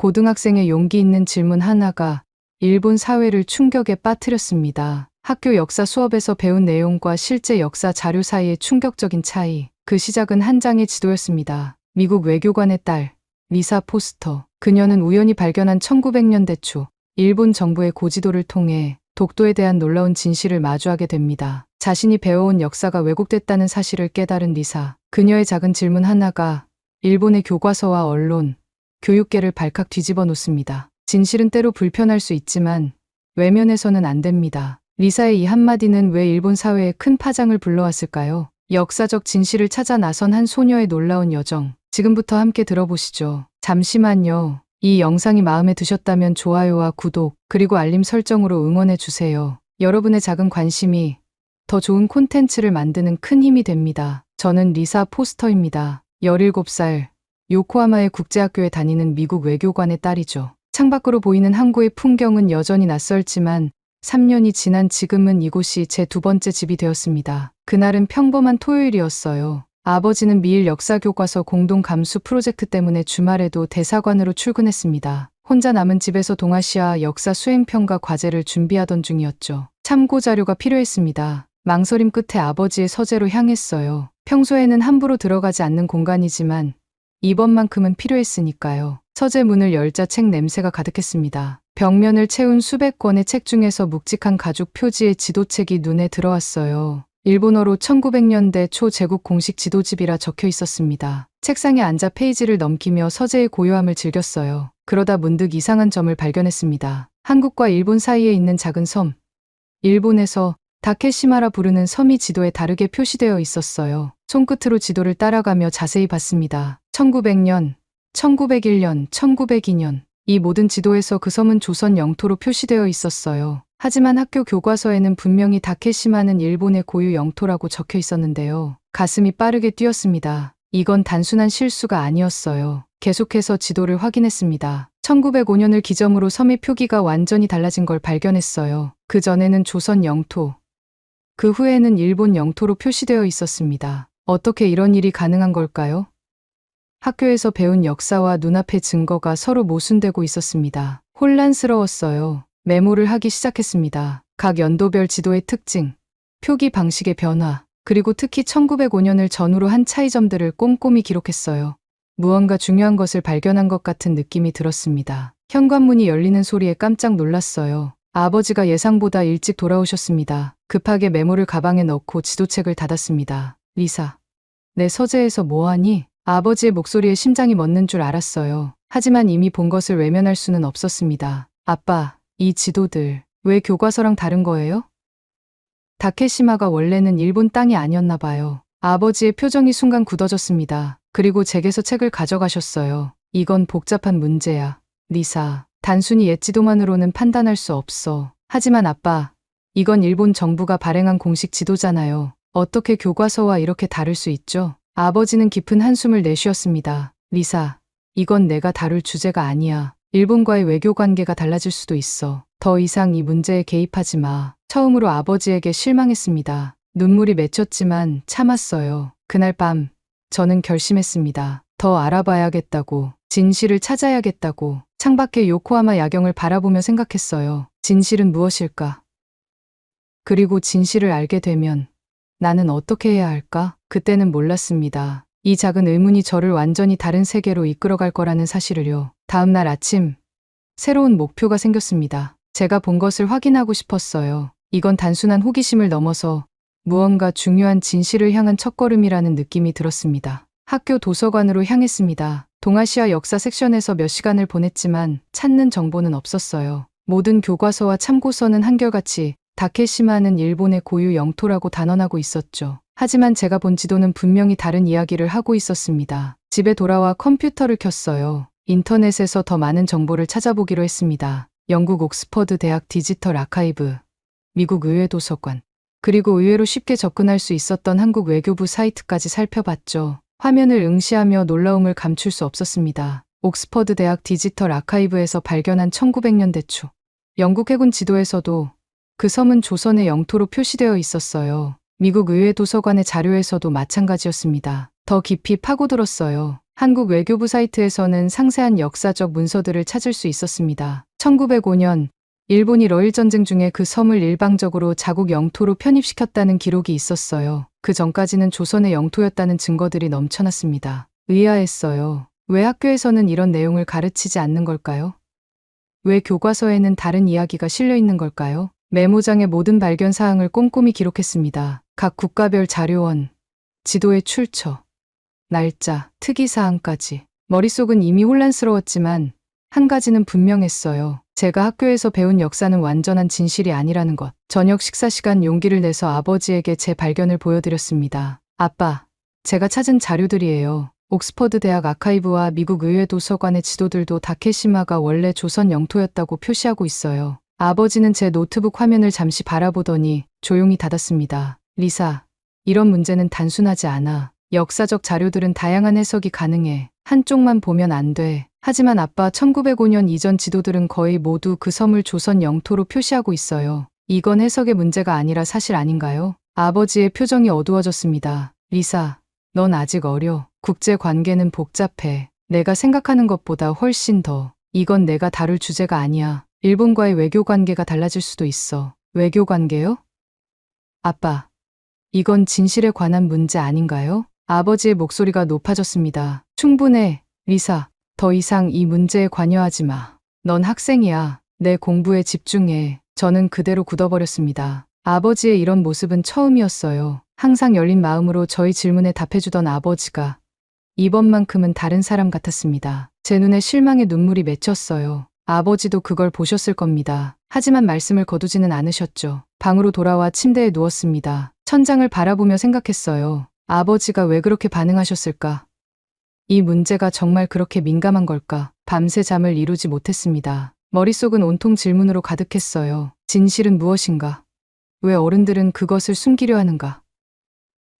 고등학생의 용기 있는 질문 하나가 일본 사회를 충격에 빠뜨렸습니다. 학교 역사 수업에서 배운 내용과 실제 역사 자료 사이의 충격적인 차이. 그 시작은 한 장의 지도였습니다. 미국 외교관의 딸, 리사 포스터. 그녀는 우연히 발견한 1900년대 초 일본 정부의 고지도를 통해 독도에 대한 놀라운 진실을 마주하게 됩니다. 자신이 배워온 역사가 왜곡됐다는 사실을 깨달은 리사. 그녀의 작은 질문 하나가 일본의 교과서와 언론, 교육계를 발칵 뒤집어 놓습니다. 진실은 때로 불편할 수 있지만 외면해서는 안 됩니다. 리사의 이 한마디는 왜 일본 사회에 큰 파장을 불러왔을까요? 역사적 진실을 찾아 나선 한 소녀의 놀라운 여정. 지금부터 함께 들어보시죠. 잠시만요. 이 영상이 마음에 드셨다면 좋아요와 구독, 그리고 알림 설정으로 응원해주세요. 여러분의 작은 관심이 더 좋은 콘텐츠를 만드는 큰 힘이 됩니다. 저는 리사 포스터입니다. 17살, 요코하마의 국제학교에 다니는 미국 외교관의 딸이죠. 창밖으로 보이는 항구의 풍경은 여전히 낯설지만 3년이 지난 지금은 이곳이 제 두 번째 집이 되었습니다. 그날은 평범한 토요일이었어요. 아버지는 미일 역사교과서 공동 감수 프로젝트 때문에 주말에도 대사관으로 출근했습니다. 혼자 남은 집에서 동아시아 역사 수행평가 과제를 준비하던 중이었죠. 참고 자료가 필요했습니다. 망설임 끝에 아버지의 서재로 향했어요. 평소에는 함부로 들어가지 않는 공간이지만 이번만큼은 필요했으니까요. 서재 문을 열자 책 냄새가 가득했습니다. 벽면을 채운 수백 권의 책 중에서 묵직한 가죽 표지의 지도책이 눈에 들어왔어요. 일본어로 1900년대 초 제국 공식 지도집이라 적혀 있었습니다. 책상에 앉아 페이지를 넘기며 서재의 고요함을 즐겼어요. 그러다 문득 이상한 점을 발견했습니다. 한국과 일본 사이에 있는 작은 섬. 일본에서 다케시마라 부르는 섬이 지도에 다르게 표시되어 있었어요. 손끝으로 지도를 따라가며 자세히 봤습니다. 1900년, 1901년, 1902년. 이 모든 지도에서 그 섬은 조선 영토로 표시되어 있었어요. 하지만 학교 교과서에는 분명히 다케시마는 일본의 고유 영토라고 적혀 있었는데요. 가슴이 빠르게 뛰었습니다. 이건 단순한 실수가 아니었어요. 계속해서 지도를 확인했습니다. 1905년을 기점으로 섬의 표기가 완전히 달라진 걸 발견했어요. 그 전에는 조선 영토, 그 후에는 일본 영토로 표시되어 있었습니다. 어떻게 이런 일이 가능한 걸까요? 학교에서 배운 역사와 눈앞의 증거가 서로 모순되고 있었습니다. 혼란스러웠어요. 메모를 하기 시작했습니다. 각 연도별 지도의 특징, 표기 방식의 변화, 그리고 특히 1905년을 전후로 한 차이점들을 꼼꼼히 기록했어요. 무언가 중요한 것을 발견한 것 같은 느낌이 들었습니다. 현관문이 열리는 소리에 깜짝 놀랐어요. 아버지가 예상보다 일찍 돌아오셨습니다. 급하게 메모를 가방에 넣고 지도책을 닫았습니다. 리사, 내 서재에서 뭐하니? 아버지의 목소리에 심장이 멎는 줄 알았어요. 하지만 이미 본 것을 외면할 수는 없었습니다. 아빠, 이 지도들 왜 교과서랑 다른 거예요? 다케시마가 원래는 일본 땅이 아니었나 봐요. 아버지의 표정이 순간 굳어졌습니다. 그리고 제게서 책을 가져가셨어요. 이건 복잡한 문제야, 리사. 단순히 옛 지도만으로는 판단할 수 없어. 하지만 아빠, 이건 일본 정부가 발행한 공식 지도잖아요. 어떻게 교과서와 이렇게 다를 수 있죠? 아버지는 깊은 한숨을 내쉬었습니다. 리사, 이건 내가 다룰 주제가 아니야. 일본과의 외교 관계가 달라질 수도 있어. 더 이상 이 문제에 개입하지 마. 처음으로 아버지에게 실망했습니다. 눈물이 맺혔지만 참았어요. 그날 밤, 저는 결심했습니다. 더 알아봐야겠다고, 진실을 찾아야겠다고. 창밖의 요코하마 야경을 바라보며 생각했어요. 진실은 무엇일까? 그리고 진실을 알게 되면 나는 어떻게 해야 할까? 그때는 몰랐습니다. 이 작은 의문이 저를 완전히 다른 세계로 이끌어갈 거라는 사실을요. 다음 날 아침, 새로운 목표가 생겼습니다. 제가 본 것을 확인하고 싶었어요. 이건 단순한 호기심을 넘어서 무언가 중요한 진실을 향한 첫걸음이라는 느낌이 들었습니다. 학교 도서관으로 향했습니다. 동아시아 역사 섹션에서 몇 시간을 보냈지만 찾는 정보는 없었어요. 모든 교과서와 참고서는 한결같이 다케시마는 일본의 고유 영토라고 단언하고 있었죠. 하지만 제가 본 지도는 분명히 다른 이야기를 하고 있었습니다. 집에 돌아와 컴퓨터를 켰어요. 인터넷에서 더 많은 정보를 찾아보기로 했습니다. 영국 옥스퍼드 대학 디지털 아카이브, 미국 의회 도서관, 그리고 의외로 쉽게 접근할 수 있었던 한국 외교부 사이트까지 살펴봤죠. 화면을 응시하며 놀라움을 감출 수 없었습니다. 옥스퍼드 대학 디지털 아카이브에서 발견한 1900년대 초 영국 해군 지도에서도 그 섬은 조선의 영토로 표시되어 있었어요. 미국 의회 도서관의 자료에서도 마찬가지였습니다. 더 깊이 파고들었어요. 한국 외교부 사이트에서는 상세한 역사적 문서들을 찾을 수 있었습니다. 1905년 일본이 러일 전쟁 중에 그 섬을 일방적으로 자국 영토로 편입시켰다는 기록이 있었어요. 그 전까지는 조선의 영토였다는 증거들이 넘쳐났습니다. 의아했어요. 왜 학교에서는 이런 내용을 가르치지 않는 걸까요? 왜 교과서에는 다른 이야기가 실려 있는 걸까요? 메모장에 모든 발견 사항을 꼼꼼히 기록했습니다. 각 국가별 자료원, 지도의 출처, 날짜, 특이사항까지. 머릿속은 이미 혼란스러웠지만 한 가지는 분명했어요. 제가 학교에서 배운 역사는 완전한 진실이 아니라는 것. 저녁 식사 시간 용기를 내서 아버지에게 제 발견을 보여드렸습니다. 아빠, 제가 찾은 자료들이에요. 옥스퍼드 대학 아카이브와 미국 의회 도서관의 지도들도 다케시마가 원래 조선 영토였다고 표시하고 있어요. 아버지는 제 노트북 화면을 잠시 바라보더니 조용히 닫았습니다. 리사, 이런 문제는 단순하지 않아. 역사적 자료들은 다양한 해석이 가능해. 한쪽만 보면 안 돼. 하지만 아빠, 1905년 이전 지도들은 거의 모두 그 섬을 조선 영토로 표시하고 있어요. 이건 해석의 문제가 아니라 사실 아닌가요? 아버지의 표정이 어두워졌습니다. 리사, 넌 아직 어려. 국제 관계는 복잡해. 내가 생각하는 것보다 훨씬 더. 이건 내가 다룰 주제가 아니야. 일본과의 외교 관계가 달라질 수도 있어. 외교 관계요? 아빠, 이건 진실에 관한 문제 아닌가요? 아버지의 목소리가 높아졌습니다. 충분해, 리사. 더 이상 이 문제에 관여하지 마. 넌 학생이야. 내 공부에 집중해. 저는 그대로 굳어버렸습니다. 아버지의 이런 모습은 처음이었어요. 항상 열린 마음으로 저희 질문에 답해주던 아버지가 이번만큼은 다른 사람 같았습니다. 제 눈에 실망의 눈물이 맺혔어요. 아버지도 그걸 보셨을 겁니다. 하지만 말씀을 거두지는 않으셨죠. 방으로 돌아와 침대에 누웠습니다. 천장을 바라보며 생각했어요. 아버지가 왜 그렇게 반응하셨을까? 이 문제가 정말 그렇게 민감한 걸까? 밤새 잠을 이루지 못했습니다. 머릿속은 온통 질문으로 가득했어요. 진실은 무엇인가? 왜 어른들은 그것을 숨기려 하는가?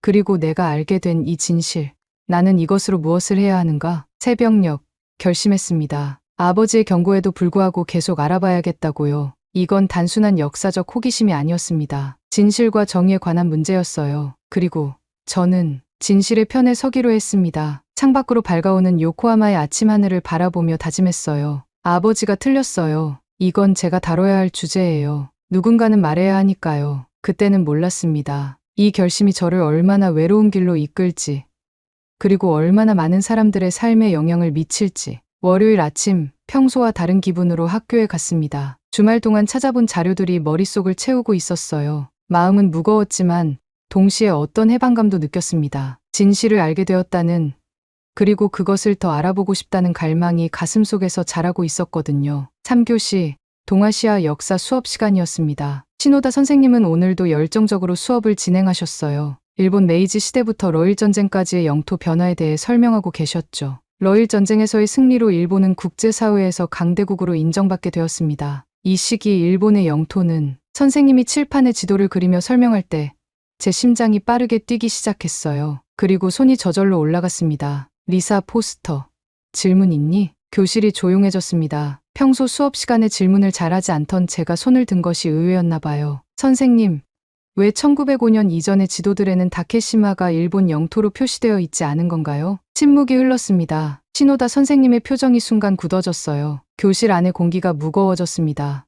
그리고 내가 알게 된 이 진실. 나는 이것으로 무엇을 해야 하는가? 새벽녘, 결심했습니다. 아버지의 경고에도 불구하고 계속 알아봐야겠다고요. 이건 단순한 역사적 호기심이 아니었습니다. 진실과 정의에 관한 문제였어요. 그리고 저는 진실의 편에 서기로 했습니다. 창밖으로 밝아오는 요코하마의 아침 하늘을 바라보며 다짐했어요. 아버지가 틀렸어요. 이건 제가 다뤄야 할 주제예요. 누군가는 말해야 하니까요. 그때는 몰랐습니다. 이 결심이 저를 얼마나 외로운 길로 이끌지, 그리고 얼마나 많은 사람들의 삶에 영향을 미칠지. 월요일 아침, 평소와 다른 기분으로 학교에 갔습니다. 주말 동안 찾아본 자료들이 머릿속을 채우고 있었어요. 마음은 무거웠지만 동시에 어떤 해방감도 느꼈습니다. 진실을 알게 되었다는, 그리고 그것을 더 알아보고 싶다는 갈망이 가슴속에서 자라고 있었거든요. 3교시, 동아시아 역사 수업 시간이었습니다. 시노다 선생님은 오늘도 열정적으로 수업을 진행하셨어요. 일본 메이지 시대부터 러일 전쟁까지의 영토 변화에 대해 설명하고 계셨죠. 러일 전쟁에서의 승리로 일본은 국제사회에서 강대국으로 인정받게 되었습니다. 이 시기 일본의 영토는, 선생님이 칠판에 지도를 그리며 설명할 때 제 심장이 빠르게 뛰기 시작했어요. 그리고 손이 저절로 올라갔습니다. 리사, 포스터, 질문 있니? 교실이 조용해졌습니다. 평소 수업 시간에 질문을 잘하지 않던 제가 손을 든 것이 의외였나 봐요. 선생님, 왜 1905년 이전의 지도들에는 다케시마가 일본 영토로 표시되어 있지 않은 건가요? 침묵이 흘렀습니다. 시노다 선생님의 표정이 순간 굳어졌어요. 교실 안의 공기가 무거워졌습니다.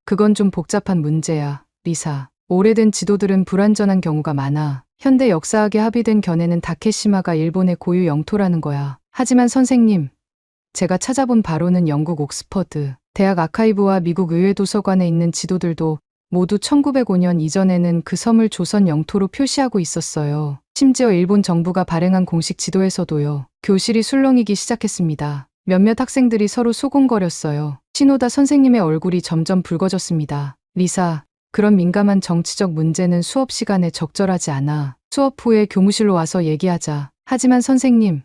그건 좀 복잡한 문제야, 리사. 오래된 지도들은 불완전한 경우가 많아. 현대 역사학에 합의된 견해는 다케시마가 일본의 고유 영토라는 거야. 하지만 선생님, 제가 찾아본 바로는 영국 옥스퍼드 대학 아카이브와 미국 의회 도서관에 있는 지도들도 모두 1905년 이전에는 그 섬을 조선 영토로 표시하고 있었어요. 심지어 일본 정부가 발행한 공식 지도에서도요. 교실이 술렁이기 시작했습니다. 몇몇 학생들이 서로 소곤거렸어요. 시노다 선생님의 얼굴이 점점 붉어졌습니다. 리사, 그런 민감한 정치적 문제는 수업 시간에 적절하지 않아. 수업 후에 교무실로 와서 얘기하자. 하지만 선생님,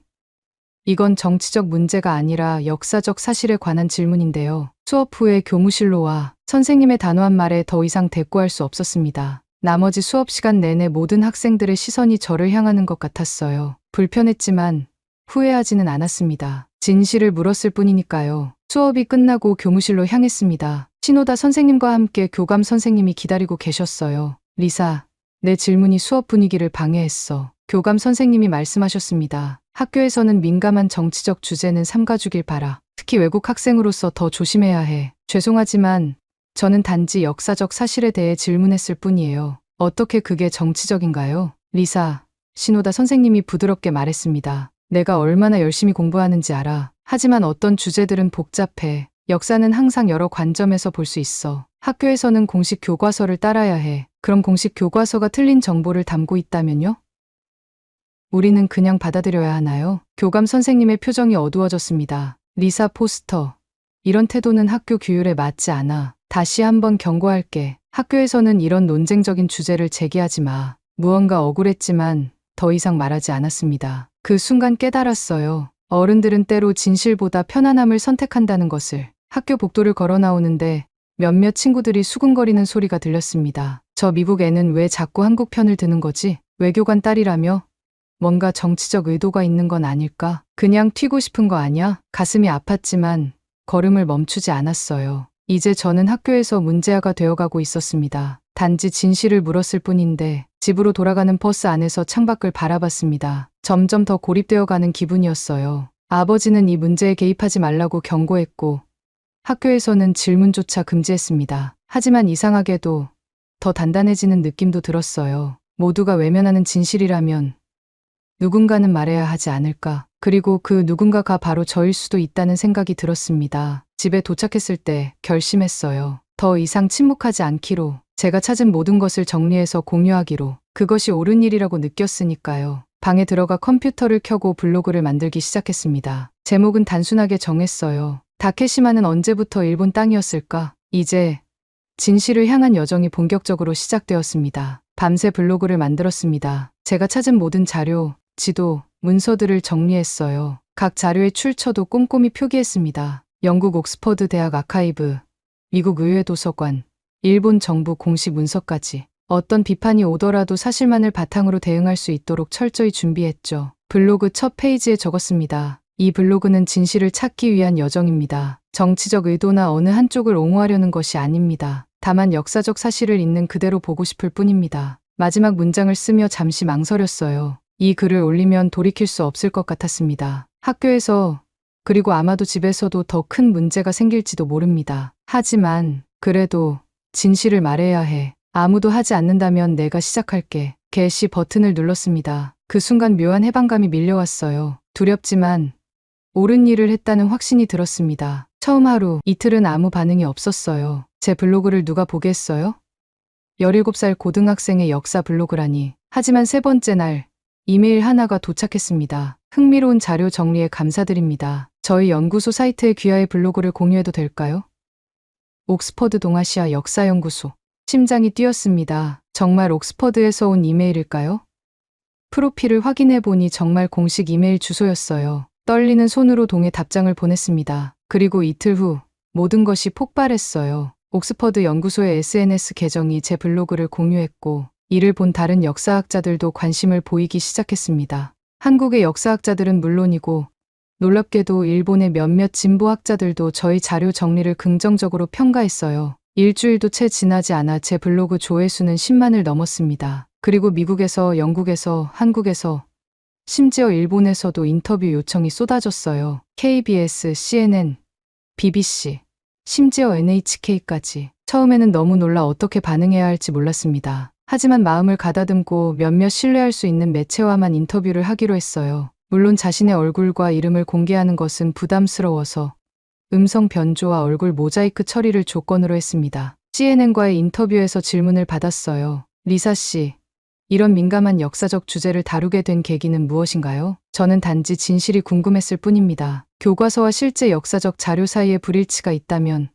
이건 정치적 문제가 아니라 역사적 사실에 관한 질문인데요. 수업 후에 교무실로 와. 선생님의 단호한 말에 더 이상 대꾸할 수 없었습니다. 나머지 수업 시간 내내 모든 학생들의 시선이 저를 향하는 것 같았어요. 불편했지만 후회하지는 않았습니다. 진실을 물었을 뿐이니까요. 수업이 끝나고 교무실로 향했습니다. 시노다 선생님과 함께 교감 선생님이 기다리고 계셨어요. 리사, 내 질문이 수업 분위기를 방해했어. 교감 선생님이 말씀하셨습니다. 학교에서는 민감한 정치적 주제는 삼가주길 바라. 특히 외국 학생으로서 더 조심해야 해. 죄송하지만 저는 단지 역사적 사실에 대해 질문했을 뿐이에요. 어떻게 그게 정치적인가요? 리사, 시노다 선생님이 부드럽게 말했습니다. 내가 얼마나 열심히 공부하는지 알아. 하지만 어떤 주제들은 복잡해. 역사는 항상 여러 관점에서 볼 수 있어. 학교에서는 공식 교과서를 따라야 해. 그럼 공식 교과서가 틀린 정보를 담고 있다면요? 우리는 그냥 받아들여야 하나요? 교감 선생님의 표정이 어두워졌습니다. 리사 포스터. 이런 태도는 학교 규율에 맞지 않아. 다시 한번 경고할게. 학교에서는 이런 논쟁적인 주제를 제기하지 마. 무언가 억울했지만 더 이상 말하지 않았습니다. 그 순간 깨달았어요. 어른들은 때로 진실보다 편안함을 선택한다는 것을. 학교 복도를 걸어 나오는데 몇몇 친구들이 수근거리는 소리가 들렸습니다. 저 미국 애는 왜 자꾸 한국 편을 드는 거지? 외교관 딸이라며? 뭔가 정치적 의도가 있는 건 아닐까? 그냥 튀고 싶은 거 아니야? 가슴이 아팠지만 걸음을 멈추지 않았어요. 이제 저는 학교에서 문제아가 되어가고 있었습니다. 단지 진실을 물었을 뿐인데 집으로 돌아가는 버스 안에서 창밖을 바라봤습니다. 점점 더 고립되어가는 기분이었어요. 아버지는 이 문제에 개입하지 말라고 경고했고 학교에서는 질문조차 금지했습니다. 하지만 이상하게도 더 단단해지는 느낌도 들었어요. 모두가 외면하는 진실이라면 누군가는 말해야 하지 않을까. 그리고 그 누군가가 바로 저일 수도 있다는 생각이 들었습니다. 집에 도착했을 때 결심했어요. 더 이상 침묵하지 않기로. 제가 찾은 모든 것을 정리해서 공유하기로. 그것이 옳은 일이라고 느꼈으니까요. 방에 들어가 컴퓨터를 켜고 블로그를 만들기 시작했습니다. 제목은 단순하게 정했어요. 다케시마는 언제부터 일본 땅이었을까? 이제 진실을 향한 여정이 본격적으로 시작되었습니다. 밤새 블로그를 만들었습니다. 제가 찾은 모든 자료, 지도, 문서들을 정리했어요. 각 자료의 출처도 꼼꼼히 표기했습니다. 영국 옥스퍼드 대학 아카이브, 미국 의회 도서관, 일본 정부 공식 문서까지. 어떤 비판이 오더라도 사실만을 바탕으로 대응할 수 있도록 철저히 준비했죠. 블로그 첫 페이지에 적었습니다. 이 블로그는 진실을 찾기 위한 여정입니다. 정치적 의도나 어느 한쪽을 옹호하려는 것이 아닙니다. 다만 역사적 사실을 있는 그대로 보고 싶을 뿐입니다. 마지막 문장을 쓰며 잠시 망설였어요. 이 글을 올리면 돌이킬 수 없을 것 같았습니다. 학교에서, 그리고 아마도 집에서도 더 큰 문제가 생길지도 모릅니다. 하지만 그래도 진실을 말해야 해. 아무도 하지 않는다면 내가 시작할게. 게시 버튼을 눌렀습니다. 그 순간 묘한 해방감이 밀려왔어요. 두렵지만 옳은 일을 했다는 확신이 들었습니다. 처음 하루, 이틀은 아무 반응이 없었어요. 제 블로그를 누가 보겠어요? 17살 고등학생의 역사 블로그라니. 하지만 세 번째 날, 이메일 하나가 도착했습니다. 흥미로운 자료 정리에 감사드립니다. 저희 연구소 사이트에 귀하의 블로그를 공유해도 될까요? 옥스퍼드 동아시아 역사연구소. 심장이 뛰었습니다. 정말 옥스퍼드에서 온 이메일일까요? 프로필을 확인해 보니 정말 공식 이메일 주소였어요. 떨리는 손으로 동해 답장을 보냈습니다. 그리고 이틀 후 모든 것이 폭발했어요. 옥스퍼드 연구소의 SNS 계정이 제 블로그를 공유했고 이를 본 다른 역사학자들도 관심을 보이기 시작했습니다. 한국의 역사학자들은 물론이고 놀랍게도 일본의 몇몇 진보학자들도 저희 자료 정리를 긍정적으로 평가했어요. 일주일도 채 지나지 않아 제 블로그 조회수는 10만을 넘었습니다. 그리고 미국에서, 영국에서, 한국에서, 심지어 일본에서도 인터뷰 요청이 쏟아졌어요. KBS, CNN, BBC, 심지어 NHK까지. 처음에는 너무 놀라 어떻게 반응해야 할지 몰랐습니다. 하지만 마음을 가다듬고 몇몇 신뢰할 수 있는 매체와만 인터뷰를 하기로 했어요. 물론 자신의 얼굴과 이름을 공개하는 것은 부담스러워서 음성 변조와 얼굴 모자이크 처리를 조건으로 했습니다. CNN과의 인터뷰에서 질문을 받았어요. 리사 씨, 이런 민감한 역사적 주제를 다루게 된 계기는 무엇인가요? 저는 단지 진실이 궁금했을 뿐입니다. 교과서와 실제 역사적 자료 사이에 불일치가 있다면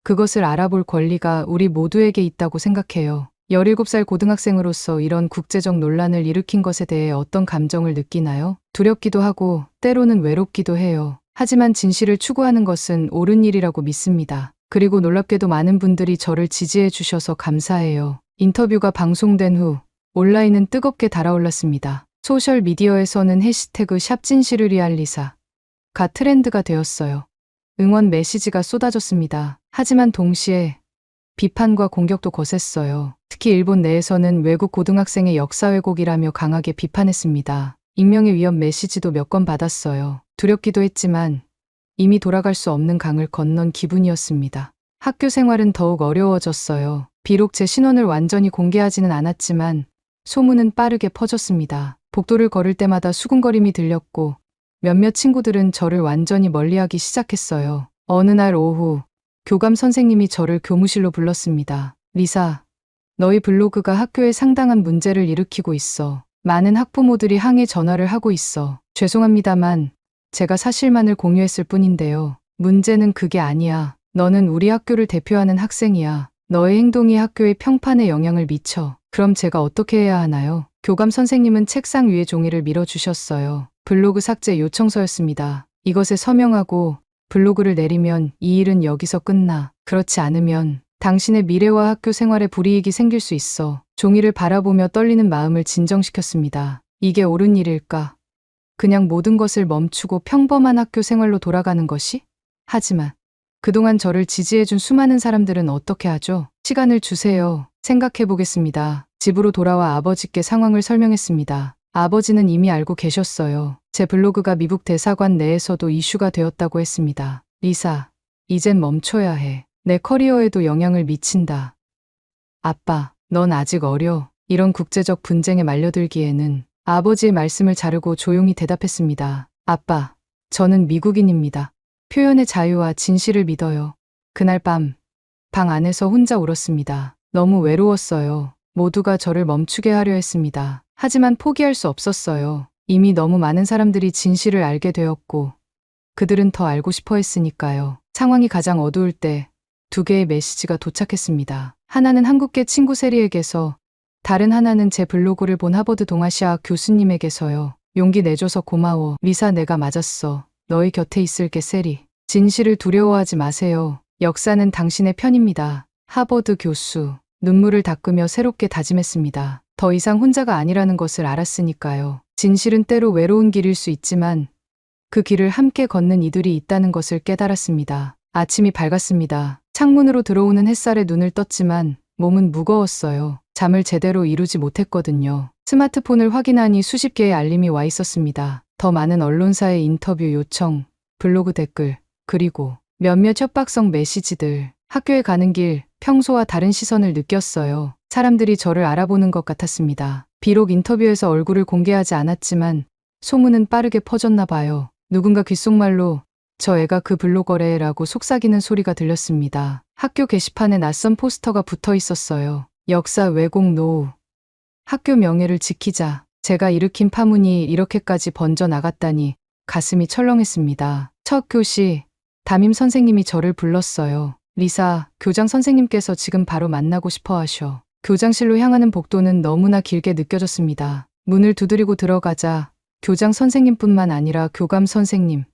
그것을 알아볼 권리가 우리 모두에게 있다고 생각해요. 17살 고등학생으로서 이런 국제적 논란을 일으킨 것에 대해 어떤 감정을 느끼나요? 두렵기도 하고 때로는 외롭기도 해요. 하지만 진실을 추구하는 것은 옳은 일이라고 믿습니다. 그리고 놀랍게도 많은 분들이 저를 지지해 주셔서 감사해요. 인터뷰가 방송된 후 온라인은 뜨겁게 달아올랐습니다. 소셜미디어에서는 해시태그 샵진실을 위한 리사가 트렌드가 되었어요. 응원 메시지가 쏟아졌습니다. 하지만 동시에 비판과 공격도 거셌어요. 특히 일본 내에서는 외국 고등학생의 역사 왜곡이라며 강하게 비판했습니다. 익명의 위협 메시지도 몇 건 받았어요. 두렵기도 했지만 이미 돌아갈 수 없는 강을 건넌 기분이었습니다. 학교 생활은 더욱 어려워졌어요. 비록 제 신원을 완전히 공개하지는 않았지만 소문은 빠르게 퍼졌습니다. 복도를 걸을 때마다 수군거림이 들렸고 몇몇 친구들은 저를 완전히 멀리하기 시작했어요. 어느 날 오후 교감 선생님이 저를 교무실로 불렀습니다. 리사, 너희 블로그가 학교에 상당한 문제를 일으키고 있어. 많은 학부모들이 항의 전화를 하고 있어. 죄송합니다만 제가 사실만을 공유했을 뿐인데요. 문제는 그게 아니야. 너는 우리 학교를 대표하는 학생이야. 너의 행동이 학교의 평판에 영향을 미쳐. 그럼 제가 어떻게 해야 하나요? 교감 선생님은 책상 위에 종이를 밀어주셨어요. 블로그 삭제 요청서였습니다. 이것에 서명하고 블로그를 내리면 이 일은 여기서 끝나. 그렇지 않으면 당신의 미래와 학교 생활에 불이익이 생길 수 있어. 종이를 바라보며 떨리는 마음을 진정시켰습니다. 이게 옳은 일일까? 그냥 모든 것을 멈추고 평범한 학교 생활로 돌아가는 것이? 하지만 그동안 저를 지지해준 수많은 사람들은 어떻게 하죠? 시간을 주세요. 생각해 보겠습니다. 집으로 돌아와 아버지께 상황을 설명했습니다. 아버지는 이미 알고 계셨어요. 제 블로그가 미국 대사관 내에서도 이슈가 되었다고 했습니다. 리사, 이젠 멈춰야 해. 내 커리어에도 영향을 미친다. 아빠, 넌 아직 어려. 이런 국제적 분쟁에 말려들기에는. 아버지의 말씀을 자르고 조용히 대답했습니다. 아빠, 저는 미국인입니다. 표현의 자유와 진실을 믿어요. 그날 밤, 방 안에서 혼자 울었습니다. 너무 외로웠어요. 모두가 저를 멈추게 하려 했습니다. 하지만 포기할 수 없었어요. 이미 너무 많은 사람들이 진실을 알게 되었고, 그들은 더 알고 싶어 했으니까요. 상황이 가장 어두울 때, 2개의 메시지가 도착했습니다. 하나는 한국계 친구 세리에게서, 다른 하나는 제 블로그를 본 하버드 동아시아 교수님에게서요. 용기 내줘서 고마워. 리사, 내가 맞았어. 너희 곁에 있을게, 세리. 진실을 두려워하지 마세요. 역사는 당신의 편입니다. 하버드 교수. 눈물을 닦으며 새롭게 다짐했습니다. 더 이상 혼자가 아니라는 것을 알았으니까요. 진실은 때로 외로운 길일 수 있지만 그 길을 함께 걷는 이들이 있다는 것을 깨달았습니다. 아침이 밝았습니다. 창문으로 들어오는 햇살에 눈을 떴지만 몸은 무거웠어요. 잠을 제대로 이루지 못했거든요. 스마트폰을 확인하니 수십 개의 알림이 와 있었습니다. 더 많은 언론사의 인터뷰 요청, 블로그 댓글, 그리고 몇몇 협박성 메시지들. 학교에 가는 길, 평소와 다른 시선을 느꼈어요. 사람들이 저를 알아보는 것 같았습니다. 비록 인터뷰에서 얼굴을 공개하지 않았지만 소문은 빠르게 퍼졌나 봐요. 누군가 귓속말로 저 애가 그 블로거래라고 속삭이는 소리가 들렸습니다. 학교 게시판에 낯선 포스터가 붙어 있었어요. 역사 왜곡 노후. 학교 명예를 지키자. 제가 일으킨 파문이 이렇게까지 번져 나갔다니 가슴이 철렁했습니다. 첫 교시, 담임 선생님이 저를 불렀어요. 리사, 교장 선생님께서 지금 바로 만나고 싶어 하셔. 교장실로 향하는 복도는 너무나 길게 느껴졌습니다. 문을 두드리고 들어가자 교장 선생님뿐만 아니라 교감 선생님,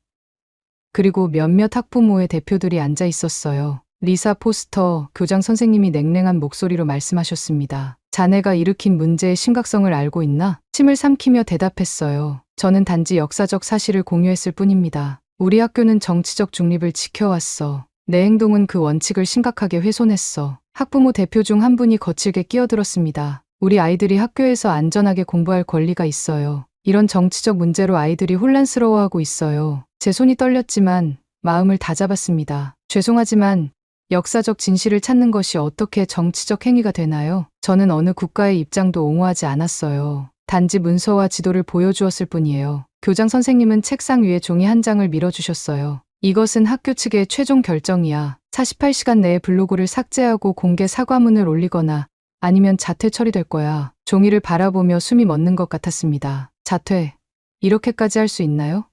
그리고 몇몇 학부모의 대표들이 앉아 있었어요. 리사 포스터, 교장 선생님이 냉랭한 목소리로 말씀하셨습니다. 자네가 일으킨 문제의 심각성을 알고 있나? 침을 삼키며 대답했어요. 저는 단지 역사적 사실을 공유했을 뿐입니다. 우리 학교는 정치적 중립을 지켜왔어. 내 행동은 그 원칙을 심각하게 훼손했어. 학부모 대표 중 한 분이 거칠게 끼어들었습니다. 우리 아이들이 학교에서 안전하게 공부할 권리가 있어요. 이런 정치적 문제로 아이들이 혼란스러워하고 있어요. 제 손이 떨렸지만 마음을 다잡았습니다. 죄송하지만 역사적 진실을 찾는 것이 어떻게 정치적 행위가 되나요? 저는 어느 국가의 입장도 옹호하지 않았어요. 단지 문서와 지도를 보여주었을 뿐이에요. 교장 선생님은 책상 위에 종이 한 장을 밀어주셨어요. 이것은 학교 측의 최종 결정이야. 48시간 내에 블로그를 삭제하고 공개 사과문을 올리거나 아니면 자퇴 처리될 거야. 종이를 바라보며 숨이 멎는 것 같았습니다. 자퇴. 이렇게까지 할 수 있나요?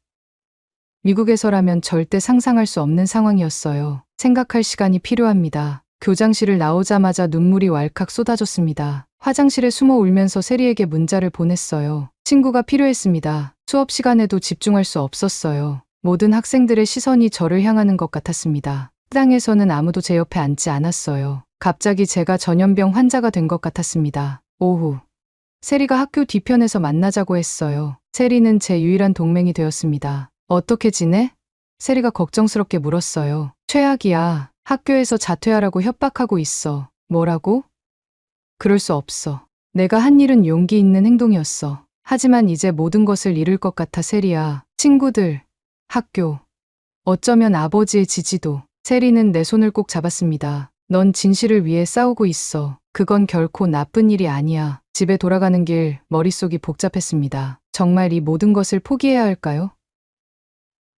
미국에서라면 절대 상상할 수 없는 상황이었어요. 생각할 시간이 필요합니다. 교장실을 나오자마자 눈물이 왈칵 쏟아졌습니다. 화장실에 숨어 울면서 세리에게 문자를 보냈어요. 친구가 필요했습니다. 수업 시간에도 집중할 수 없었어요. 모든 학생들의 시선이 저를 향하는 것 같았습니다. 식당에서는 아무도 제 옆에 앉지 않았어요. 갑자기 제가 전염병 환자가 된 것 같았습니다. 오후, 세리가 학교 뒤편에서 만나자고 했어요. 세리는 제 유일한 동맹이 되었습니다. 어떻게 지내? 세리가 걱정스럽게 물었어요. 최악이야. 학교에서 자퇴하라고 협박하고 있어. 뭐라고? 그럴 수 없어. 내가 한 일은 용기 있는 행동이었어. 하지만 이제 모든 것을 잃을 것 같아 세리야. 친구들, 학교, 어쩌면 아버지의 지지도. 세리는 내 손을 꼭 잡았습니다. 넌 진실을 위해 싸우고 있어. 그건 결코 나쁜 일이 아니야. 집에 돌아가는 길 머릿속이 복잡했습니다. 정말 이 모든 것을 포기해야 할까요?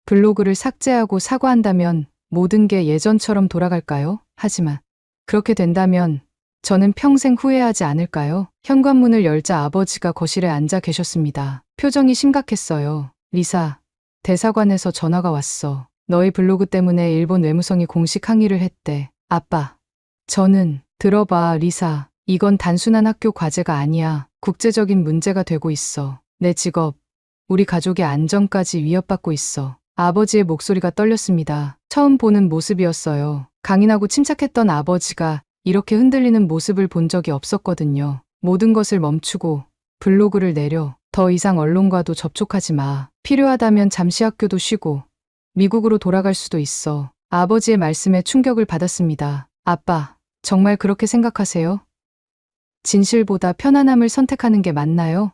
블로그를 삭제하고 사과한다면 모든 게 예전처럼 돌아갈까요? 하지만 그렇게 된다면 저는 평생 후회하지 않을까요? 현관문을 열자 아버지가 거실에 앉아 계셨습니다. 표정이 심각했어요. 리사, 대사관에서 전화가 왔어. 너희 블로그 때문에 일본 외무성이 공식 항의를 했대. 아빠, 저는 들어봐, 리사. 이건 단순한 학교 과제가 아니야. 국제적인 문제가 되고 있어. 내 직업, 우리 가족의 안전까지 위협받고 있어. 아버지의 목소리가 떨렸습니다. 처음 보는 모습이었어요. 강인하고 침착했던 아버지가 이렇게 흔들리는 모습을 본 적이 없었거든요. 모든 것을 멈추고 블로그를 내려. 더 이상 언론과도 접촉하지 마. 필요하다면 잠시 학교도 쉬고 미국으로 돌아갈 수도 있어. 아버지의 말씀에 충격을 받았습니다. 아빠, 정말 그렇게 생각하세요? 진실보다 편안함을 선택하는 게 맞나요?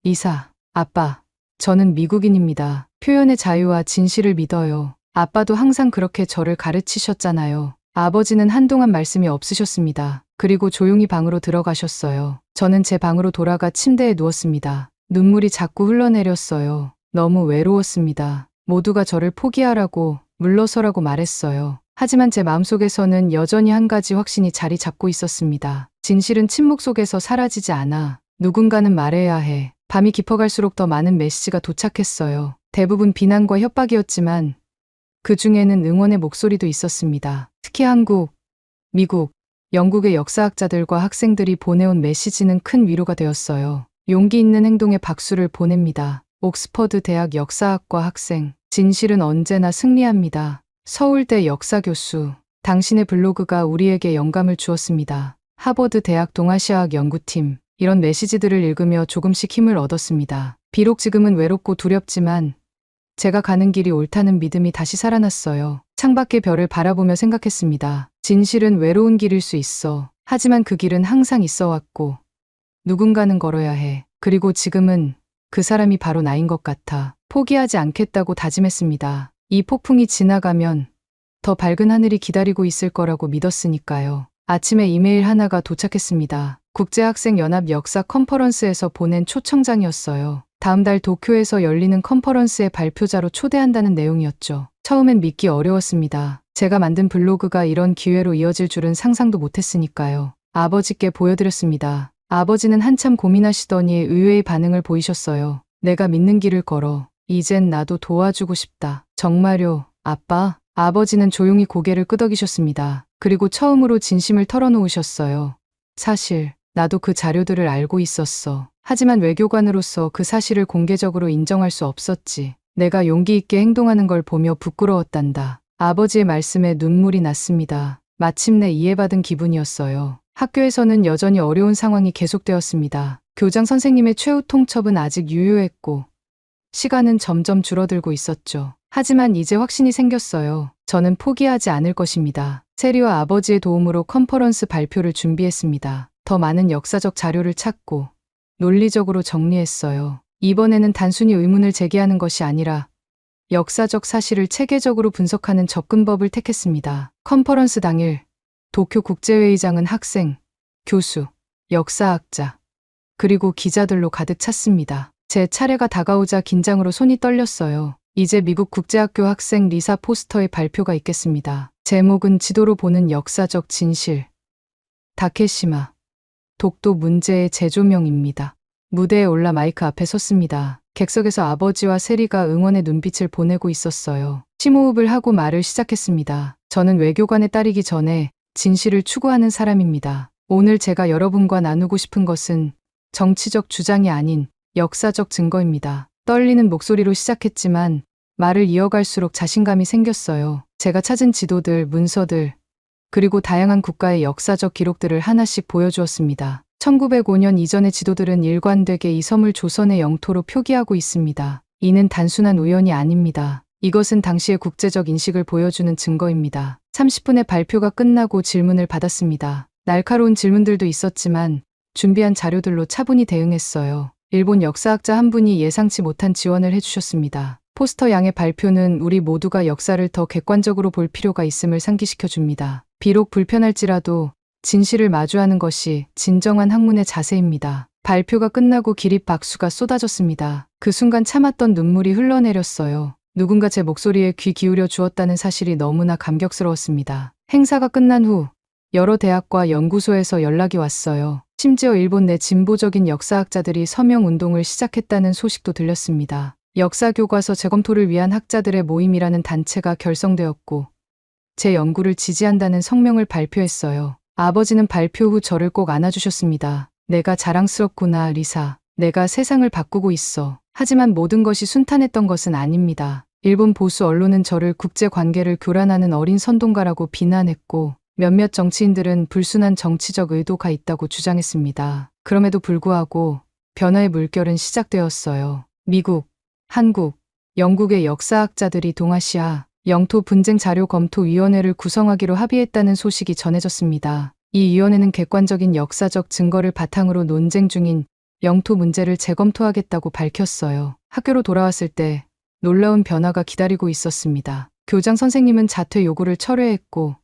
리사, 아빠, 저는 미국인입니다. 표현의 자유와 진실을 믿어요. 아빠도 항상 그렇게 저를 가르치셨잖아요. 아버지는 한동안 말씀이 없으셨습니다. 그리고 조용히 방으로 들어가셨어요. 저는 제 방으로 돌아가 침대에 누웠습니다. 눈물이 자꾸 흘러내렸어요. 너무 외로웠습니다. 모두가 저를 포기하라고, 물러서라고 말했어요. 하지만 제 마음속에서는 여전히 한 가지 확신이 자리 잡고 있었습니다. 진실은 침묵 속에서 사라지지 않아. 누군가는 말해야 해. 밤이 깊어갈수록 더 많은 메시지가 도착했어요. 대부분 비난과 협박이었지만 그 중에는 응원의 목소리도 있었습니다. 특히 한국, 미국, 영국의 역사학자들과 학생들이 보내온 메시지는 큰 위로가 되었어요. 용기 있는 행동에 박수를 보냅니다. 옥스퍼드 대학 역사학과 학생, 진실은 언제나 승리합니다. 서울대 역사교수, 당신의 블로그가 우리에게 영감을 주었습니다. 하버드 대학 동아시아학 연구팀, 이런 메시지들을 읽으며 조금씩 힘을 얻었습니다. 비록 지금은 외롭고 두렵지만 제가 가는 길이 옳다는 믿음이 다시 살아났어요. 창밖의 별을 바라보며 생각했습니다. 진실은 외로운 길일 수 있어. 하지만 그 길은 항상 있어 왔고 누군가는 걸어야 해. 그리고 지금은 그 사람이 바로 나인 것 같아. 포기하지 않겠다고 다짐했습니다. 이 폭풍이 지나가면 더 밝은 하늘이 기다리고 있을 거라고 믿었으니까요. 아침에 이메일 하나가 도착했습니다. 국제학생연합 역사 컨퍼런스에서 보낸 초청장이었어요. 다음 달 도쿄에서 열리는 컨퍼런스의 발표자로 초대한다는 내용이었죠. 처음엔 믿기 어려웠습니다. 제가 만든 블로그가 이런 기회로 이어질 줄은 상상도 못했으니까요. 아버지께 보여드렸습니다. 아버지는 한참 고민하시더니 의외의 반응을 보이셨어요. 내가 믿는 길을 걸어. 이젠 나도 도와주고 싶다. 정말요, 아빠? 아버지는 조용히 고개를 끄덕이셨습니다. 그리고 처음으로 진심을 털어놓으셨어요. 사실 나도 그 자료들을 알고 있었어. 하지만 외교관으로서 그 사실을 공개적으로 인정할 수 없었지. 내가 용기 있게 행동하는 걸 보며 부끄러웠단다. 아버지의 말씀에 눈물이 났습니다. 마침내 이해받은 기분이었어요. 학교에서는 여전히 어려운 상황이 계속되었습니다. 교장 선생님의 최후 통첩은 아직 유효했고 시간은 점점 줄어들고 있었죠. 하지만 이제 확신이 생겼어요. 저는 포기하지 않을 것입니다. 세리와 아버지의 도움으로 컨퍼런스 발표를 준비했습니다. 더 많은 역사적 자료를 찾고 논리적으로 정리했어요. 이번에는 단순히 의문을 제기하는 것이 아니라 역사적 사실을 체계적으로 분석하는 접근법을 택했습니다. 컨퍼런스 당일 도쿄 국제회의장은 학생, 교수, 역사학자, 그리고 기자들로 가득 찼습니다. 제 차례가 다가오자 긴장으로 손이 떨렸어요. 이제 미국 국제학교 학생 리사 포스터의 발표가 있겠습니다. 제목은 지도로 보는 역사적 진실. 다케시마, 독도 문제의 재조명입니다. 무대에 올라 마이크 앞에 섰습니다. 객석에서 아버지와 세리가 응원의 눈빛을 보내고 있었어요. 심호흡을 하고 말을 시작했습니다. 저는 외교관의 딸이기 전에 진실을 추구하는 사람입니다. 오늘 제가 여러분과 나누고 싶은 것은 정치적 주장이 아닌 역사적 증거입니다. 떨리는 목소리로 시작했지만 말을 이어갈수록 자신감이 생겼어요. 제가 찾은 지도들, 문서들, 그리고 다양한 국가의 역사적 기록들을 하나씩 보여주었습니다. 1905년 이전의 지도들은 일관되게 이 섬을 조선의 영토로 표기하고 있습니다. 이는 단순한 우연이 아닙니다. 이것은 당시의 국제적 인식을 보여주는 증거입니다. 30분의 발표가 끝나고 질문을 받았습니다. 날카로운 질문들도 있었지만 준비한 자료들로 차분히 대응했어요. 일본 역사학자 한 분이 예상치 못한 지원을 해주셨습니다. 포스터 양의 발표는 우리 모두가 역사를 더 객관적으로 볼 필요가 있음을 상기시켜 줍니다. 비록 불편할지라도 진실을 마주하는 것이 진정한 학문의 자세입니다. 발표가 끝나고 기립 박수가 쏟아졌습니다. 그 순간 참았던 눈물이 흘러내렸어요. 누군가 제 목소리에 귀 기울여 주었다는 사실이 너무나 감격스러웠습니다. 행사가 끝난 후 여러 대학과 연구소에서 연락이 왔어요. 심지어 일본 내 진보적인 역사학자들이 서명운동을 시작했다는 소식도 들렸습니다. 역사교과서 재검토를 위한 학자들의 모임이라는 단체가 결성되었고 제 연구를 지지한다는 성명을 발표했어요. 아버지는 발표 후 저를 꼭 안아주셨습니다. 내가 자랑스럽구나, 리사. 내가 세상을 바꾸고 있어. 하지만 모든 것이 순탄했던 것은 아닙니다. 일본 보수 언론은 저를 국제관계를 교란하는 어린 선동가라고 비난했고 몇몇 정치인들은 불순한 정치적 의도가 있다고 주장했습니다. 그럼에도 불구하고 변화의 물결은 시작되었어요. 미국, 한국, 영국의 역사학자들이 동아시아 영토 분쟁 자료 검토 위원회를 구성하기로 합의했다는 소식이 전해졌습니다. 이 위원회는 객관적인 역사적 증거를 바탕으로 논쟁 중인 영토 문제를 재검토하겠다고 밝혔어요. 학교로 돌아왔을 때 놀라운 변화가 기다리고 있었습니다. 교장 선생님은 자퇴 요구를 철회했고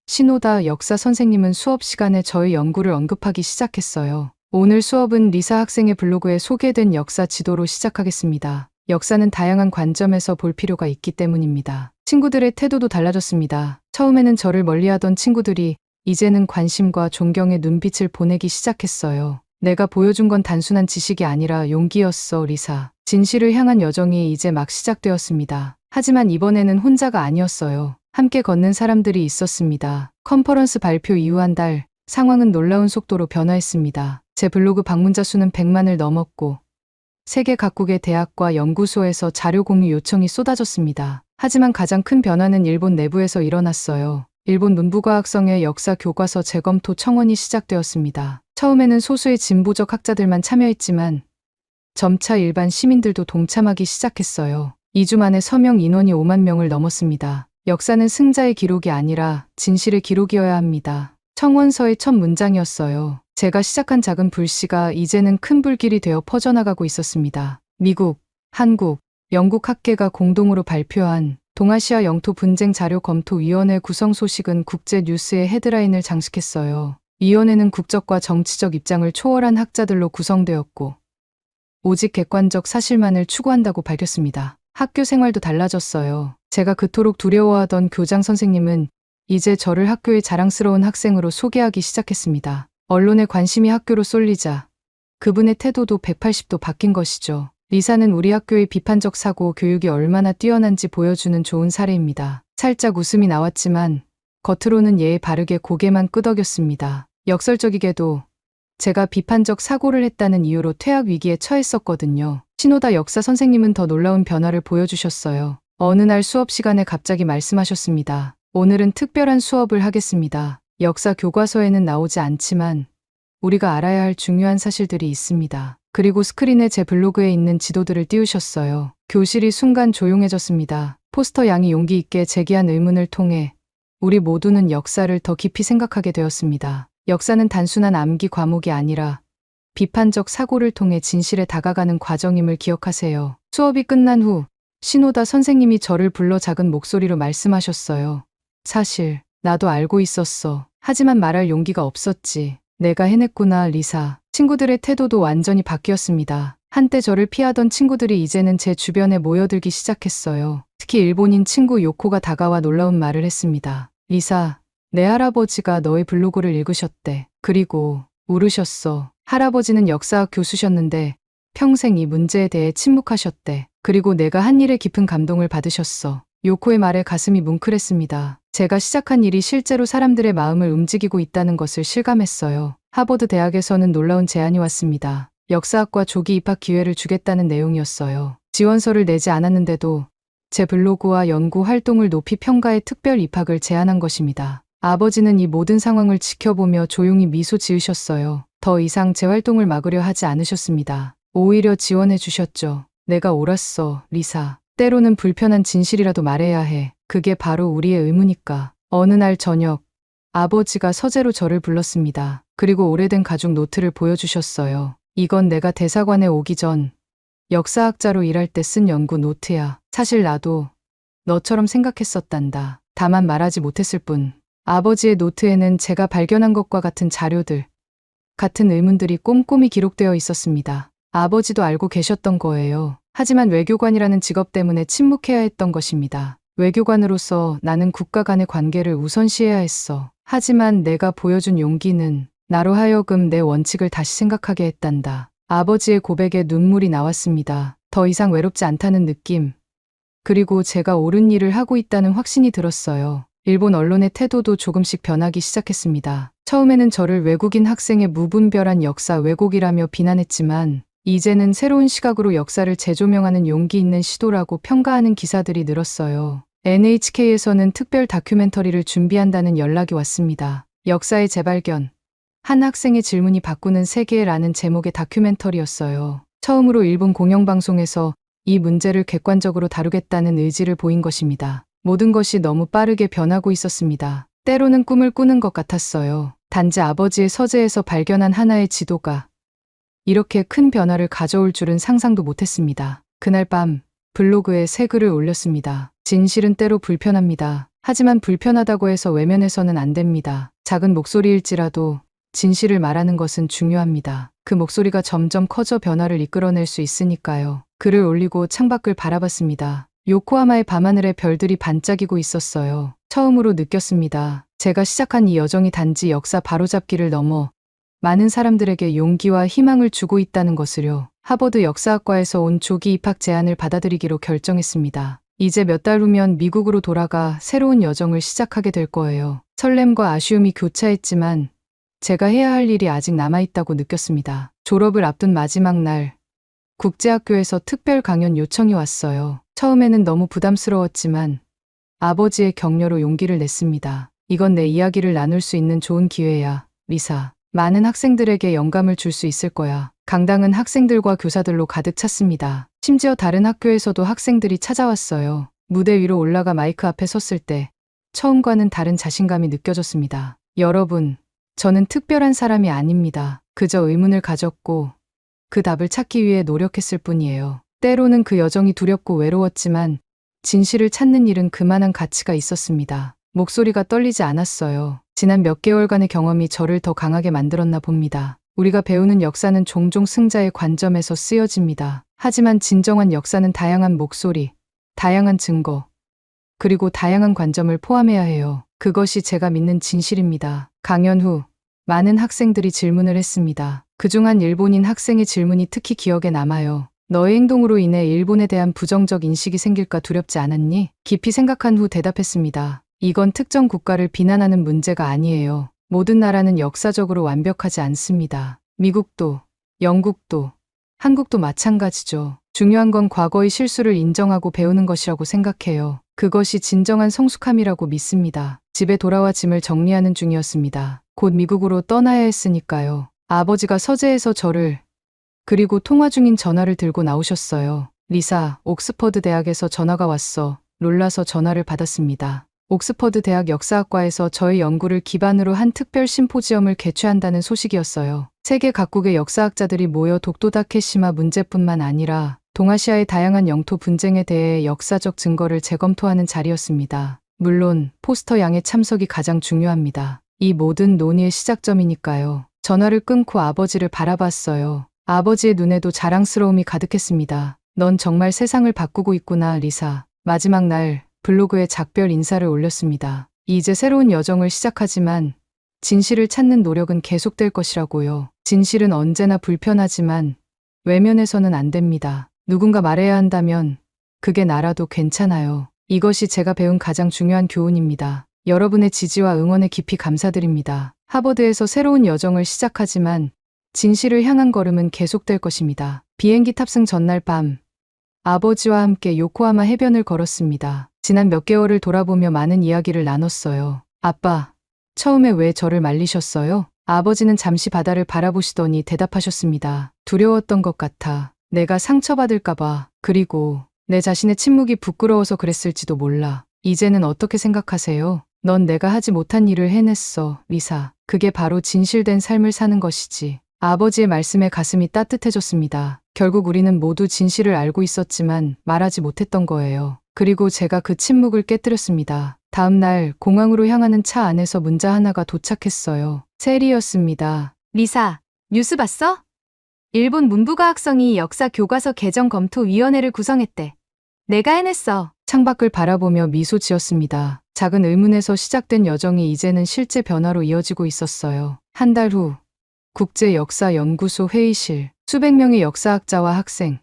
시노다 역사 선생님은 수업 시간에 저의 연구를 언급하기 시작했어요. 오늘 수업은 리사 학생의 블로그에 소개된 역사 지도로 시작하겠습니다. 역사는 다양한 관점에서 볼 필요가 있기 때문입니다. 친구들의 태도도 달라졌습니다. 처음에는 저를 멀리하던 친구들이 이제는 관심과 존경의 눈빛을 보내기 시작했어요. 내가 보여준 건 단순한 지식이 아니라 용기였어, 리사. 진실을 향한 여정이 이제 막 시작되었습니다. 하지만 이번에는 혼자가 아니었어요. 함께 걷는 사람들이 있었습니다. 컨퍼런스 발표 이후 한 달, 상황은 놀라운 속도로 변화했습니다. 제 블로그 방문자 수는 100만을 넘었고 세계 각국의 대학과 연구소에서 자료 공유 요청이 쏟아졌습니다. 하지만 가장 큰 변화는 일본 내부에서 일어났어요. 일본 문부과학성의 역사 교과서 재검토 청원이 시작되었습니다. 처음에는 소수의 진보적 학자들만 참여했지만 점차 일반 시민들도 동참하기 시작했어요. 2주 만에 서명 인원이 5만 명을 넘었습니다. 역사는 승자의 기록이 아니라 진실의 기록이어야 합니다. 청원서의 첫 문장이었어요. 제가 시작한 작은 불씨가 이제는 큰 불길이 되어 퍼져나가고 있었습니다. 미국, 한국, 영국 학계가 공동으로 발표한 동아시아 영토 분쟁 자료 검토 위원회 구성 소식은 국제 뉴스의 헤드라인을 장식했어요. 위원회는 국적과 정치적 입장을 초월한 학자들로 구성되었고 오직 객관적 사실만을 추구한다고 밝혔습니다. 학교 생활도 달라졌어요. 제가 그토록 두려워하던 교장 선생님은 이제 저를 학교의 자랑스러운 학생으로 소개하기 시작했습니다. 언론의 관심이 학교로 쏠리자 그분의 태도도 180도 바뀐 것이죠. 리사는 우리 학교의 비판적 사고 교육이 얼마나 뛰어난지 보여주는 좋은 사례입니다. 살짝 웃음이 나왔지만 겉으로는 예의 바르게 고개만 끄덕였습니다. 역설적이게도 제가 비판적 사고를 했다는 이유로 퇴학 위기에 처했었거든요. 시노다 역사 선생님은 더 놀라운 변화를 보여주셨어요. 어느 날 수업 시간에 갑자기 말씀하셨습니다. 오늘은 특별한 수업을 하겠습니다. 역사 교과서에는 나오지 않지만 우리가 알아야 할 중요한 사실들이 있습니다. 그리고 스크린에 제 블로그에 있는 지도들을 띄우셨어요. 교실이 순간 조용해졌습니다. 포스터 양이 용기 있게 제기한 의문을 통해 우리 모두는 역사를 더 깊이 생각하게 되었습니다. 역사는 단순한 암기 과목이 아니라 비판적 사고를 통해 진실에 다가가는 과정임을 기억하세요. 수업이 끝난 후 시노다 선생님이 저를 불러 작은 목소리로 말씀하셨어요. 사실 나도 알고 있었어. 하지만 말할 용기가 없었지. 내가 해냈구나, 리사. 친구들의 태도도 완전히 바뀌었습니다. 한때 저를 피하던 친구들이 이제는 제 주변에 모여들기 시작했어요. 특히 일본인 친구 요코가 다가와 놀라운 말을 했습니다. 리사, 내 할아버지가 너의 블로그를 읽으셨대. 그리고 울으셨어. 할아버지는 역사학 교수셨는데 평생 이 문제에 대해 침묵하셨대. 그리고 내가 한 일에 깊은 감동을 받으셨어. 요코의 말에 가슴이 뭉클했습니다. 제가 시작한 일이 실제로 사람들의 마음을 움직이고 있다는 것을 실감했어요. 하버드 대학에서는 놀라운 제안이 왔습니다. 역사학과 조기 입학 기회를 주겠다는 내용이었어요. 지원서를 내지 않았는데도 제 블로그와 연구 활동을 높이 평가해 특별 입학을 제안한 것입니다. 아버지는 이 모든 상황을 지켜보며 조용히 미소 지으셨어요. 더 이상 제 활동을 막으려 하지 않으셨습니다. 오히려 지원해 주셨죠. 내가 옳았어, 리사. 때로는 불편한 진실이라도 말해야 해. 그게 바로 우리의 의무니까. 어느 날 저녁, 아버지가 서재로 저를 불렀습니다. 그리고 오래된 가죽 노트를 보여주셨어요. 이건 내가 대사관에 오기 전 역사학자로 일할 때 쓴 연구 노트야. 사실 나도 너처럼 생각했었단다. 다만 말하지 못했을 뿐. 아버지의 노트에는 제가 발견한 것과 같은 자료들, 같은 의문들이 꼼꼼히 기록되어 있었습니다. 아버지도 알고 계셨던 거예요. 하지만 외교관이라는 직업 때문에 침묵해야 했던 것입니다. 외교관으로서 나는 국가 간의 관계를 우선시해야 했어. 하지만 내가 보여준 용기는 나로 하여금 내 원칙을 다시 생각하게 했단다. 아버지의 고백에 눈물이 나왔습니다. 더 이상 외롭지 않다는 느낌. 그리고 제가 옳은 일을 하고 있다는 확신이 들었어요. 일본 언론의 태도도 조금씩 변하기 시작했습니다. 처음에는 저를 외국인 학생의 무분별한 역사 왜곡이라며 비난했지만 이제는 새로운 시각으로 역사를 재조명하는 용기 있는 시도라고 평가하는 기사들이 늘었어요. NHK에서는 특별 다큐멘터리를 준비한다는 연락이 왔습니다. 역사의 재발견. 한 학생의 질문이 바꾸는 세계라는 제목의 다큐멘터리였어요. 처음으로 일본 공영방송에서 이 문제를 객관적으로 다루겠다는 의지를 보인 것입니다. 모든 것이 너무 빠르게 변하고 있었습니다. 때로는 꿈을 꾸는 것 같았어요. 단지 아버지의 서재에서 발견한 하나의 지도가 이렇게 큰 변화를 가져올 줄은 상상도 못했습니다. 그날 밤 블로그에 새 글을 올렸습니다. 진실은 때로 불편합니다. 하지만 불편하다고 해서 외면해서는 안 됩니다. 작은 목소리일지라도 진실을 말하는 것은 중요합니다. 그 목소리가 점점 커져 변화를 이끌어낼 수 있으니까요. 글을 올리고 창밖을 바라봤습니다. 요코하마의 밤하늘에 별들이 반짝이고 있었어요. 처음으로 느꼈습니다. 제가 시작한 이 여정이 단지 역사 바로잡기를 넘어 많은 사람들에게 용기와 희망을 주고 있다는 것을요. 하버드 역사학과에서 온 조기 입학 제안을 받아들이기로 결정했습니다. 이제 몇 달 후면 미국으로 돌아가 새로운 여정을 시작하게 될 거예요. 설렘과 아쉬움이 교차했지만 제가 해야 할 일이 아직 남아있다고 느꼈습니다. 졸업을 앞둔 마지막 날, 국제학교에서 특별 강연 요청이 왔어요. 처음에는 너무 부담스러웠지만 아버지의 격려로 용기를 냈습니다. 이건 내 이야기를 나눌 수 있는 좋은 기회야, 리사. 많은 학생들에게 영감을 줄 수 있을 거야. 강당은 학생들과 교사들로 가득 찼습니다. 심지어 다른 학교에서도 학생들이 찾아왔어요. 무대 위로 올라가 마이크 앞에 섰을 때 처음과는 다른 자신감이 느껴졌습니다. 여러분, 저는 특별한 사람이 아닙니다. 그저 의문을 가졌고 그 답을 찾기 위해 노력했을 뿐이에요. 때로는 그 여정이 두렵고 외로웠지만 진실을 찾는 일은 그만한 가치가 있었습니다. 목소리가 떨리지 않았어요. 지난 몇 개월간의 경험이 저를 더 강하게 만들었나 봅니다. 우리가 배우는 역사는 종종 승자의 관점에서 쓰여집니다. 하지만 진정한 역사는 다양한 목소리, 다양한 증거, 그리고 다양한 관점을 포함해야 해요. 그것이 제가 믿는 진실입니다. 강연 후 많은 학생들이 질문을 했습니다. 그중 한 일본인 학생의 질문이 특히 기억에 남아요. 너의 행동으로 인해 일본에 대한 부정적 인식이 생길까 두렵지 않았니? 깊이 생각한 후 대답했습니다. 이건 특정 국가를 비난하는 문제가 아니에요. 모든 나라는 역사적으로 완벽하지 않습니다. 미국도, 영국도, 한국도 마찬가지죠. 중요한 건 과거의 실수를 인정하고 배우는 것이라고 생각해요. 그것이 진정한 성숙함이라고 믿습니다. 집에 돌아와 짐을 정리하는 중이었습니다. 곧 미국으로 떠나야 했으니까요. 아버지가 서재에서 저를 그리고 통화 중인 전화를 들고 나오셨어요. 리사, 옥스퍼드 대학에서 전화가 왔어. 놀라서 전화를 받았습니다. 옥스퍼드 대학 역사학과에서 저의 연구를 기반으로 한 특별 심포지엄을 개최한다는 소식이었어요. 세계 각국의 역사학자들이 모여 독도다케시마 문제뿐만 아니라 동아시아의 다양한 영토 분쟁에 대해 역사적 증거를 재검토하는 자리였습니다. 물론 포스터 양의 참석이 가장 중요합니다. 이 모든 논의의 시작점이니까요. 전화를 끊고 아버지를 바라봤어요. 아버지의 눈에도 자랑스러움이 가득했습니다. 넌 정말 세상을 바꾸고 있구나, 리사. 마지막 날 블로그에 작별 인사를 올렸습니다. 이제 새로운 여정을 시작하지만 진실을 찾는 노력은 계속될 것이라고요. 진실은 언제나 불편하지만 외면해서는 안 됩니다. 누군가 말해야 한다면 그게 나라도 괜찮아요. 이것이 제가 배운 가장 중요한 교훈입니다. 여러분의 지지와 응원에 깊이 감사드립니다. 하버드에서 새로운 여정을 시작하지만 진실을 향한 걸음은 계속될 것입니다. 비행기 탑승 전날 밤 아버지와 함께 요코하마 해변을 걸었습니다. 지난 몇 개월을 돌아보며 많은 이야기를 나눴어요. 아빠, 처음에 왜 저를 말리셨어요? 아버지는 잠시 바다를 바라보시더니 대답하셨습니다. 두려웠던 것 같아. 내가 상처받을까봐. 그리고 내 자신의 침묵이 부끄러워서 그랬을지도 몰라. 이제는 어떻게 생각하세요? 넌 내가 하지 못한 일을 해냈어, 리사. 그게 바로 진실된 삶을 사는 것이지. 아버지의 말씀에 가슴이 따뜻해졌습니다. 결국 우리는 모두 진실을 알고 있었지만 말하지 못했던 거예요. 그리고 제가 그 침묵을 깨뜨렸습니다. 다음 날 공항으로 향하는 차 안에서 문자 하나가 도착했어요. 셀이었습니다. 리사, 뉴스 봤어? 일본 문부과학성이 역사 교과서 개정 검토 위원회를 구성했대. 내가 해냈어. 창밖을 바라보며 미소 지었습니다. 작은 의문에서 시작된 여정이 이제는 실제 변화로 이어지고 있었어요. 한 달 후, 국제역사연구소 회의실, 수백 명의 역사학자와 학생,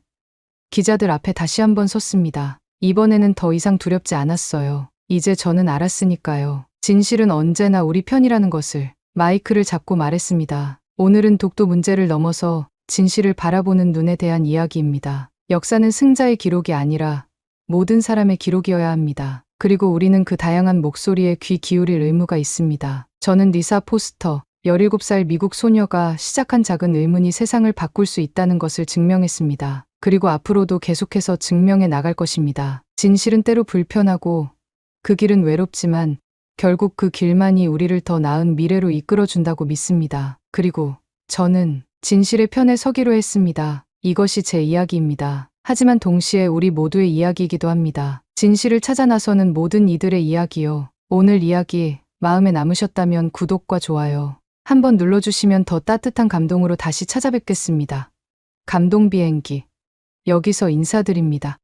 기자들 앞에 다시 한번 섰습니다. 이번에는 더 이상 두렵지 않았어요. 이제 저는 알았으니까요. 진실은 언제나 우리 편이라는 것을. 마이크를 잡고 말했습니다. 오늘은 독도 문제를 넘어서 진실을 바라보는 눈에 대한 이야기입니다. 역사는 승자의 기록이 아니라 모든 사람의 기록이어야 합니다. 그리고 우리는 그 다양한 목소리에 귀 기울일 의무가 있습니다. 저는 리사 포스터, 17살 미국 소녀가 시작한 작은 의문이 세상을 바꿀 수 있다는 것을 증명했습니다. 그리고 앞으로도 계속해서 증명해 나갈 것입니다. 진실은 때로 불편하고 그 길은 외롭지만 결국 그 길만이 우리를 더 나은 미래로 이끌어준다고 믿습니다. 그리고 저는 진실의 편에 서기로 했습니다. 이것이 제 이야기입니다. 하지만 동시에 우리 모두의 이야기이기도 합니다. 진실을 찾아 나서는 모든 이들의 이야기요. 오늘 이야기 마음에 남으셨다면 구독과 좋아요 한번 눌러주시면 더 따뜻한 감동으로 다시 찾아뵙겠습니다. 감동 비행기. 여기서 인사드립니다.